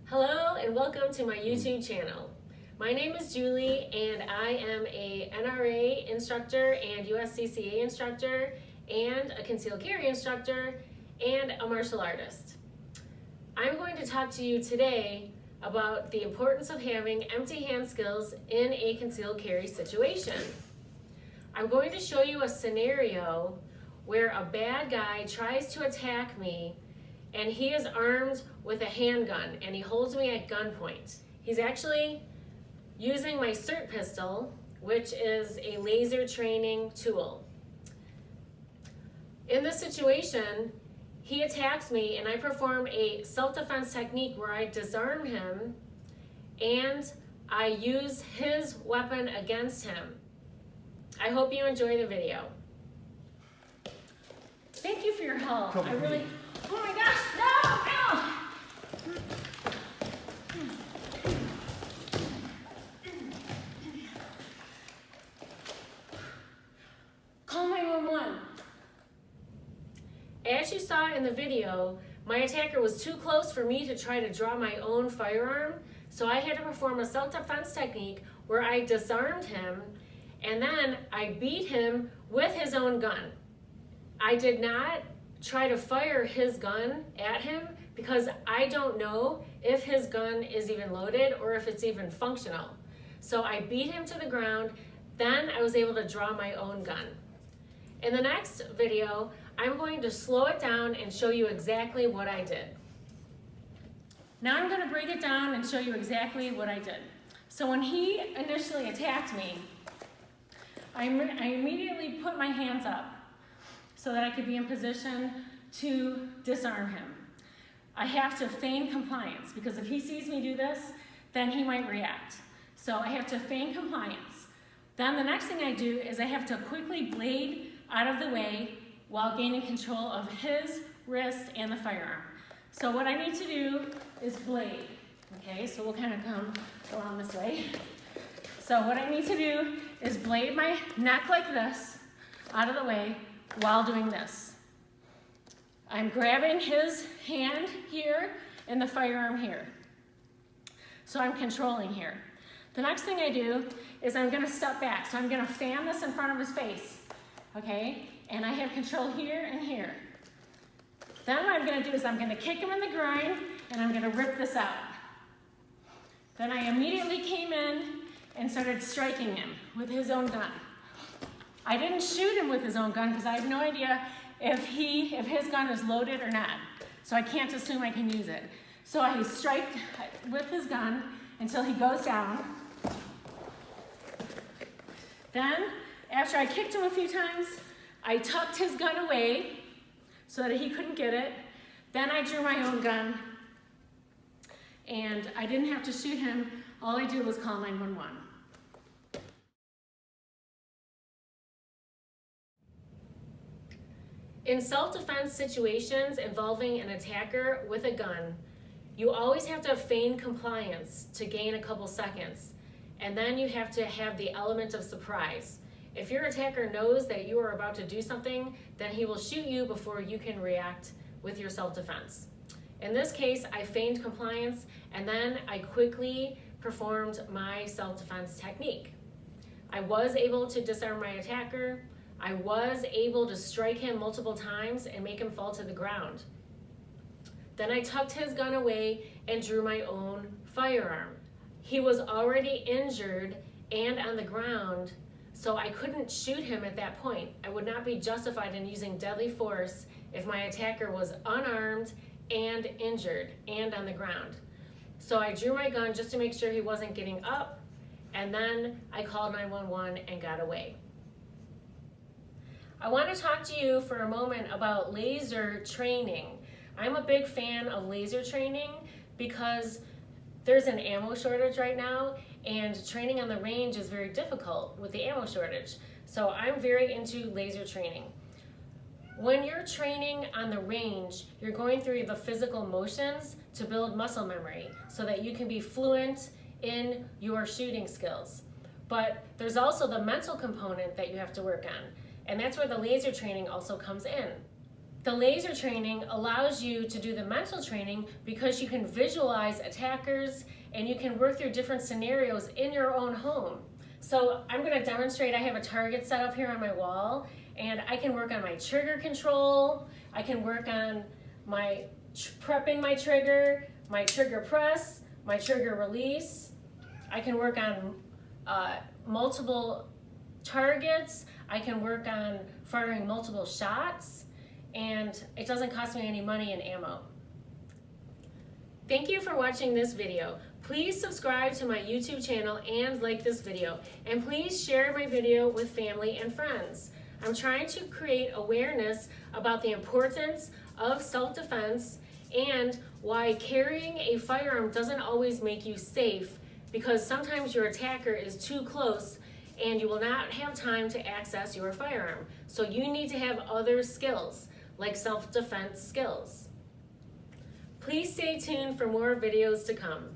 Hello and welcome to my YouTube channel. My name is Julie and I am a NRA instructor and USCCA instructor and a concealed carry instructor and a martial artist. I'm going to talk to you today about the importance of having empty hand skills in a concealed carry situation. I'm going to show you a scenario where a bad guy tries to attack me and he is armed with a handgun and he holds me at gunpoint. He's actually using my SIRT pistol, which is a laser training tool. In this situation, he attacks me and I perform a self-defense technique where I disarm him and I use his weapon against him. I hope you enjoy the video. Thank you for your help. Oh my gosh, no! Call 911. As you saw in the video, my attacker was too close for me to try to draw my own firearm, so I had to perform a self-defense technique where I disarmed him and then I beat him with his own gun. I did not try to fire his gun at him because I don't know if his gun is even loaded or if it's even functional. So I beat him to the ground, then I was able to draw my own gun. In the next video, I'm going to slow it down and show you exactly what I did. Now I'm going to break it down and show you exactly what I did. So when he initially attacked me, I immediately put my hands up so that I could be in position to disarm him. I have to feign compliance because if he sees me do this, then he might react. So I have to feign compliance. Then the next thing I do is I have to quickly blade out of the way while gaining control of his wrist and the firearm. So what I need to do is blade. Okay, so we'll kind of come along this way. So what I need to do is blade my neck like this out of the way while doing this. I'm grabbing his hand here and the firearm here. So I'm controlling here. The next thing I do is I'm gonna step back. So I'm gonna fan this in front of his face, okay? And I have control here and here. Then what I'm gonna do is I'm gonna kick him in the groin and I'm gonna rip this out. Then I immediately came in and started striking him with his own gun. I didn't shoot him with his own gun because I have no idea if his gun is loaded or not. So I can't assume I can use it. So I strike with his gun until he goes down. Then, after I kicked him a few times, I tucked his gun away so that he couldn't get it. Then I drew my own gun and I didn't have to shoot him. All I did was call 911. In self-defense situations involving an attacker with a gun, you always have to feign compliance to gain a couple seconds, and then you have to have the element of surprise. If your attacker knows that you are about to do something, then he will shoot you before you can react with your self-defense. In this case, I feigned compliance, and then I quickly performed my self-defense technique. I was able to disarm my attacker. I was able to strike him multiple times and make him fall to the ground. Then I tucked his gun away and drew my own firearm. He was already injured and on the ground, so I couldn't shoot him at that point. I would not be justified in using deadly force if my attacker was unarmed and injured and on the ground. So I drew my gun just to make sure he wasn't getting up, and then I called 911 and got away. I want to talk to you for a moment about laser training. I'm a big fan of laser training because there's an ammo shortage right now and training on the range is very difficult with the ammo shortage. So I'm very into laser training. When you're training on the range, you're going through the physical motions to build muscle memory so that you can be fluent in your shooting skills. But there's also the mental component that you have to work on. And that's where the laser training also comes in. The laser training allows you to do the mental training because you can visualize attackers and you can work through different scenarios in your own home. So I'm going to demonstrate. I have a target set up here on my wall, and I can work on my trigger control. I can work on my prepping my trigger press, my trigger release. I can work on multiple targets. I can work on firing multiple shots, and it doesn't cost me any money in ammo. Thank you for watching this video. Please subscribe to my YouTube channel and like this video, and please share my video with family and friends. I'm trying to create awareness about the importance of self-defense and why carrying a firearm doesn't always make you safe, because sometimes your attacker is too close and you will not have time to access your firearm. So you need to have other skills, like self-defense skills. Please stay tuned for more videos to come.